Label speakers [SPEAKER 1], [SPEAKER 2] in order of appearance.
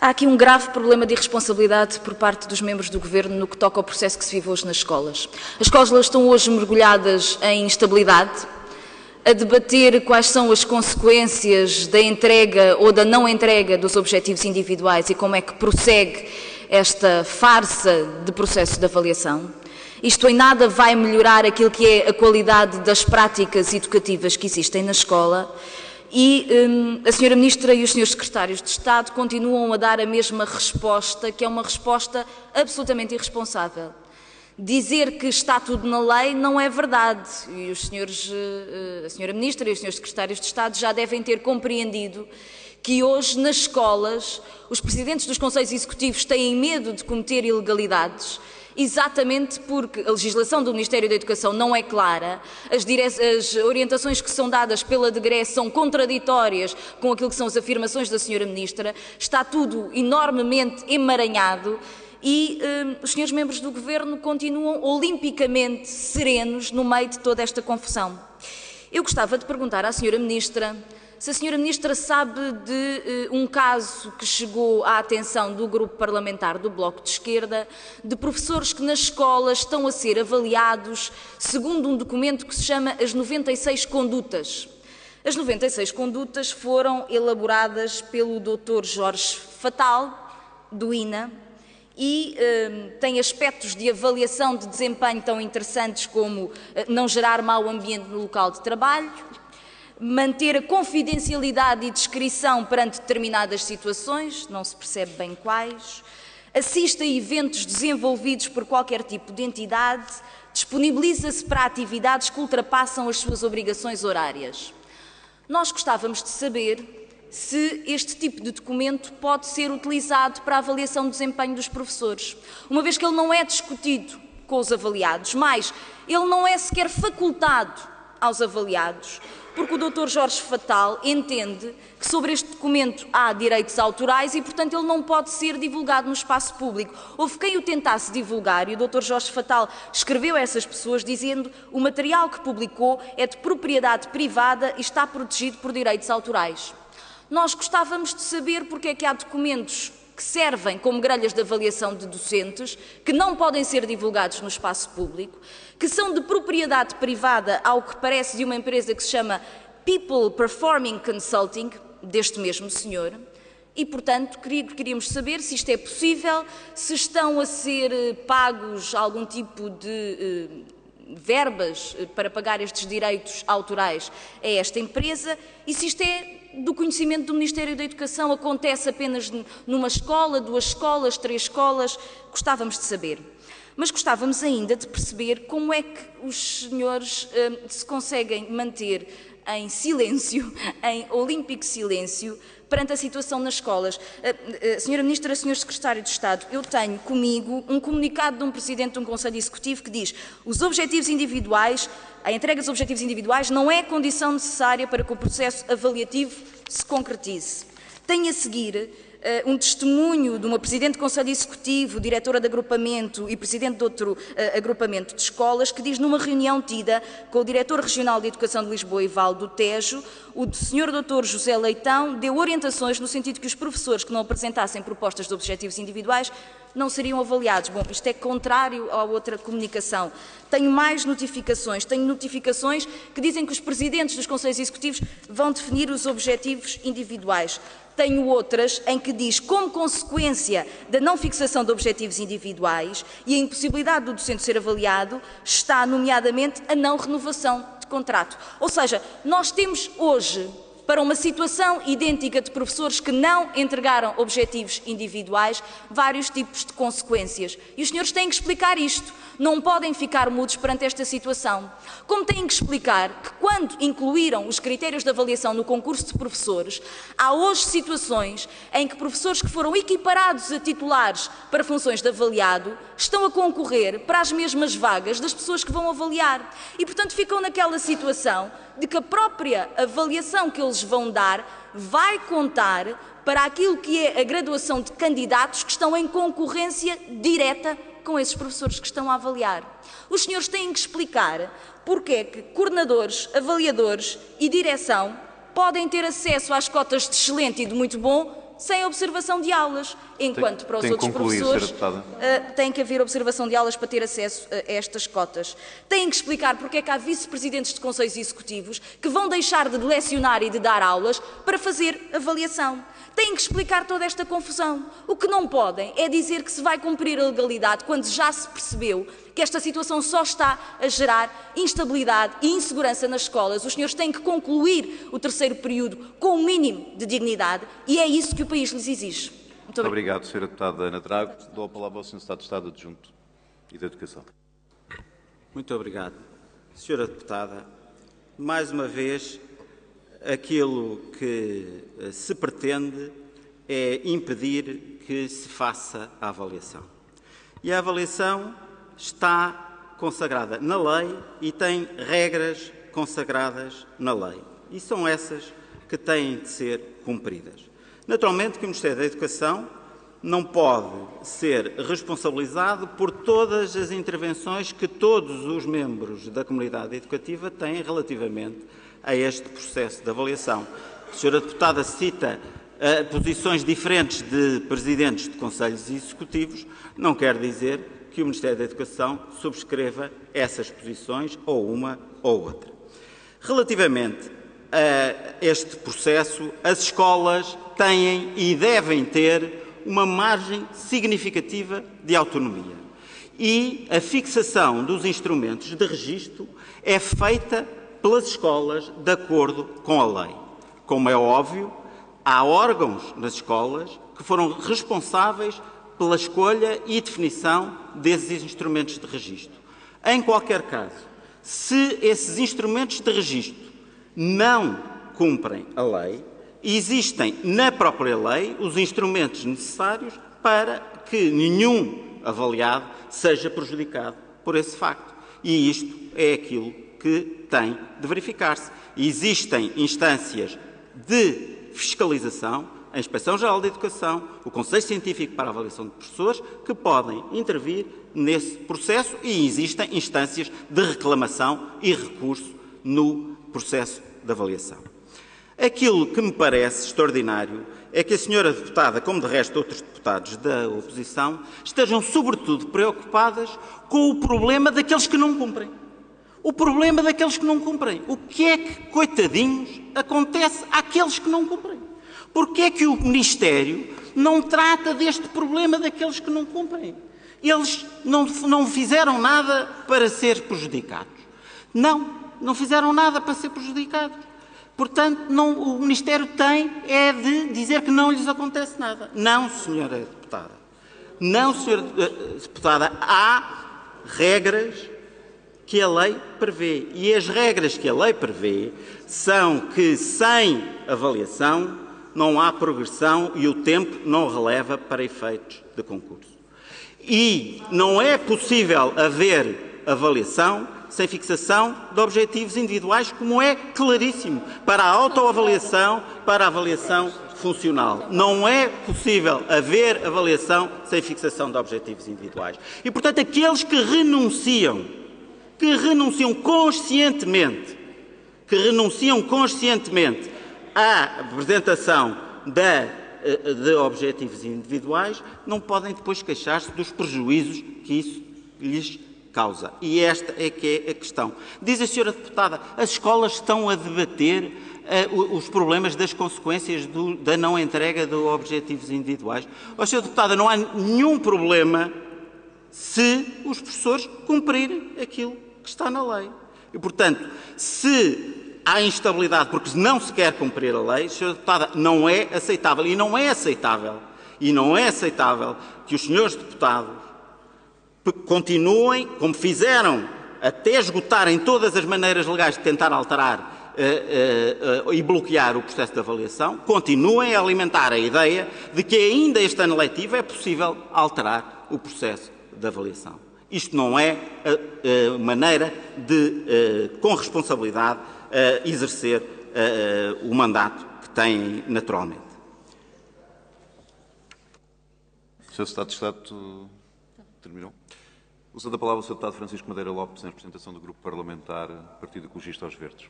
[SPEAKER 1] Há aqui um grave problema de irresponsabilidade por parte dos membros do Governo no que toca ao processo que se vive hoje nas escolas. As escolas estão hoje mergulhadas em instabilidade, a debater quais são as consequências da entrega ou da não entrega dos objetivos individuais e como é que prossegue esta farsa de processo de avaliação. Isto em nada vai melhorar aquilo que é a qualidade das práticas educativas que existem na escola. E a Sra. Ministra e os Srs. Secretários de Estado continuam a dar a mesma resposta, que é uma resposta absolutamente irresponsável. Dizer que está tudo na lei não é verdade. E os senhores, a Sra. Ministra e os Srs. Secretários de Estado já devem ter compreendido que hoje nas escolas os presidentes dos conselhos executivos têm medo de cometer ilegalidades, exatamente porque a legislação do Ministério da Educação não é clara, as orientações que são dadas pela DGRE são contraditórias com aquilo que são as afirmações da Sra. Ministra, está tudo enormemente emaranhado e os senhores membros do Governo continuam olimpicamente serenos no meio de toda esta confusão. Eu gostava de perguntar à Sra. Ministra se a Sra. Ministra sabe de um caso que chegou à atenção do grupo parlamentar do Bloco de Esquerda, de professores que nas escolas estão a ser avaliados segundo um documento que se chama as 96 condutas. As 96 condutas foram elaboradas pelo Dr. Jorge Fatal, do INA, e tem aspectos de avaliação de desempenho tão interessantes como não gerar mau ambiente no local de trabalho, manter a confidencialidade e descrição perante determinadas situações, não se percebe bem quais, assiste a eventos desenvolvidos por qualquer tipo de entidade, disponibiliza-se para atividades que ultrapassam as suas obrigações horárias. Nós gostávamos de saber se este tipo de documento pode ser utilizado para a avaliação do desempenho dos professores, uma vez que ele não é discutido com os avaliados, mas ele não é sequer facultado aos avaliados, porque o Dr. Jorge Fatal entende que sobre este documento há direitos autorais e, portanto, ele não pode ser divulgado no espaço público. Houve quem o tentasse divulgar e o Dr. Jorge Fatal escreveu a essas pessoas dizendo que o material que publicou é de propriedade privada e está protegido por direitos autorais. Nós gostávamos de saber porque é que há documentos que servem como grelhas de avaliação de docentes, que não podem ser divulgados no espaço público, que são de propriedade privada, ao que parece, de uma empresa que se chama People Performing Consulting, deste mesmo senhor, e, portanto, queríamos saber se isto é possível, se estão a ser pagos algum tipo de verbas para pagar estes direitos autorais a esta empresa e se isto é do conhecimento do Ministério da Educação, acontece apenas numa escola, 2 escolas, 3 escolas, gostávamos de saber. Mas gostávamos ainda de perceber como é que os senhores se conseguem manter em silêncio, em olímpico silêncio, perante a situação nas escolas. Sra. Ministra, Sr. Secretário de Estado, eu tenho comigo um comunicado de um Presidente de um Conselho Executivo que diz os objetivos individuais, a entrega dos objetivos individuais não é condição necessária para que o processo avaliativo se concretize. Tenho a seguir um testemunho de uma Presidente de Conselho Executivo, diretora de agrupamento e Presidente de outro agrupamento de escolas, que diz numa reunião tida com o Diretor Regional de Educação de Lisboa e Vale do Tejo, o Sr. Dr. José Leitão deu orientações no sentido que os professores que não apresentassem propostas de objetivos individuais não seriam avaliados. Bom, isto é contrário à outra comunicação. Tenho mais notificações. Tenho notificações que dizem que os presidentes dos conselhos executivos vão definir os objetivos individuais. Tenho outras em que diz, como consequência da não fixação de objetivos individuais e a impossibilidade do docente ser avaliado, está nomeadamente a não renovação de contrato. Ou seja, nós temos hoje, para uma situação idêntica de professores que não entregaram objetivos individuais, vários tipos de consequências. E os senhores têm que explicar isto. Não podem ficar mudos perante esta situação. Como têm que explicar que, quando incluíram os critérios de avaliação no concurso de professores, há hoje situações em que professores que foram equiparados a titulares para funções de avaliado estão a concorrer para as mesmas vagas das pessoas que vão avaliar. E, portanto, ficam naquela situação de que a própria avaliação que eles vão dar vai contar para aquilo que é a graduação de candidatos que estão em concorrência direta com esses professores que estão a avaliar. Os senhores têm que explicar porque é que coordenadores, avaliadores e direção podem ter acesso às cotas de excelente e de muito bom sem observação de aulas, enquanto para os outros professores tem que haver observação de aulas para ter acesso a estas cotas. Têm que explicar porque é que há vice-presidentes de conselhos executivos que vão deixar de lecionar e de dar aulas para fazer avaliação. Têm que explicar toda esta confusão. O que não podem é dizer que se vai cumprir a legalidade quando já se percebeu que esta situação só está a gerar instabilidade e insegurança nas escolas. Os senhores têm que concluir o terceiro período com o mínimo de dignidade e é isso que o país lhes exige.
[SPEAKER 2] Muito obrigado, Sra. Deputada Ana Drago. Dou a palavra ao Sr. Secretário de Estado Adjunto e da Educação.
[SPEAKER 3] Muito obrigado. Sra. Deputada, mais uma vez, aquilo que se pretende é impedir que se faça a avaliação. E a avaliação está consagrada na lei e tem regras consagradas na lei. E são essas que têm de ser cumpridas. Naturalmente que o Ministério da Educação não pode ser responsabilizado por todas as intervenções que todos os membros da comunidade educativa têm relativamente a este processo de avaliação. A Sra. Deputada cita posições diferentes de presidentes de conselhos executivos, não quer dizer que o Ministério da Educação subscreva essas posições, ou uma ou outra. Relativamente a este processo, as escolas têm e devem ter uma margem significativa de autonomia. E a fixação dos instrumentos de registro é feita pelas escolas de acordo com a lei. Como é óbvio, há órgãos nas escolas que foram responsáveis pela escolha e definição desses instrumentos de registro. Em qualquer caso, se esses instrumentos de registro não cumprem a lei, existem na própria lei os instrumentos necessários para que nenhum avaliado seja prejudicado por esse facto. E isto é aquilo que tem de verificar-se. Existem instâncias de fiscalização, a Inspeção-Geral da Educação, o Conselho Científico para a Avaliação de Professores, que podem intervir nesse processo e existem instâncias de reclamação e recurso no processo de avaliação. Aquilo que me parece extraordinário é que a senhora deputada, como de resto outros deputados da oposição, estejam sobretudo preocupadas com o problema daqueles que não cumprem. O problema daqueles que não cumprem. O que é que, coitadinhos, acontece àqueles que não cumprem? Porque é que o Ministério não trata deste problema daqueles que não cumprem? Eles não fizeram nada para ser prejudicados. Não fizeram nada para ser prejudicados. Portanto, o Ministério tem de dizer que não lhes acontece nada. Não, senhora deputada. Não, senhora deputada. Há regras que a lei prevê. E as regras que a lei prevê são que, sem avaliação, não há progressão e o tempo não releva para efeitos de concurso. E não é possível haver avaliação sem fixação de objetivos individuais, como é claríssimo para a autoavaliação, para a avaliação funcional. Não é possível haver avaliação sem fixação de objetivos individuais. E, portanto, aqueles que renunciam conscientemente à apresentação de objetivos individuais, não podem depois queixar-se dos prejuízos que isso lhes causa. E esta é que é a questão. Diz a senhora deputada, as escolas estão a debater os problemas das consequências da não entrega de objetivos individuais. Ó, senhora deputada, não há nenhum problema se os professores cumprirem aquilo que está na lei. E, portanto, se há instabilidade porque não se quer cumprir a lei, senhora deputada, não é aceitável. E não é aceitável que os senhores deputados continuem, como fizeram, até esgotarem todas as maneiras legais de tentar alterar e bloquear o processo de avaliação, continuem a alimentar a ideia de que ainda este ano letivo é possível alterar o processo de avaliação. Isto não é maneira de, com responsabilidade, exercer o mandato que têm naturalmente.
[SPEAKER 2] Sr. Secretário de Estado, terminou? Usa da palavra o Sr. Deputado Francisco Madeira Lopes, em representação do Grupo Parlamentar Partido Ecologista aos Verdes.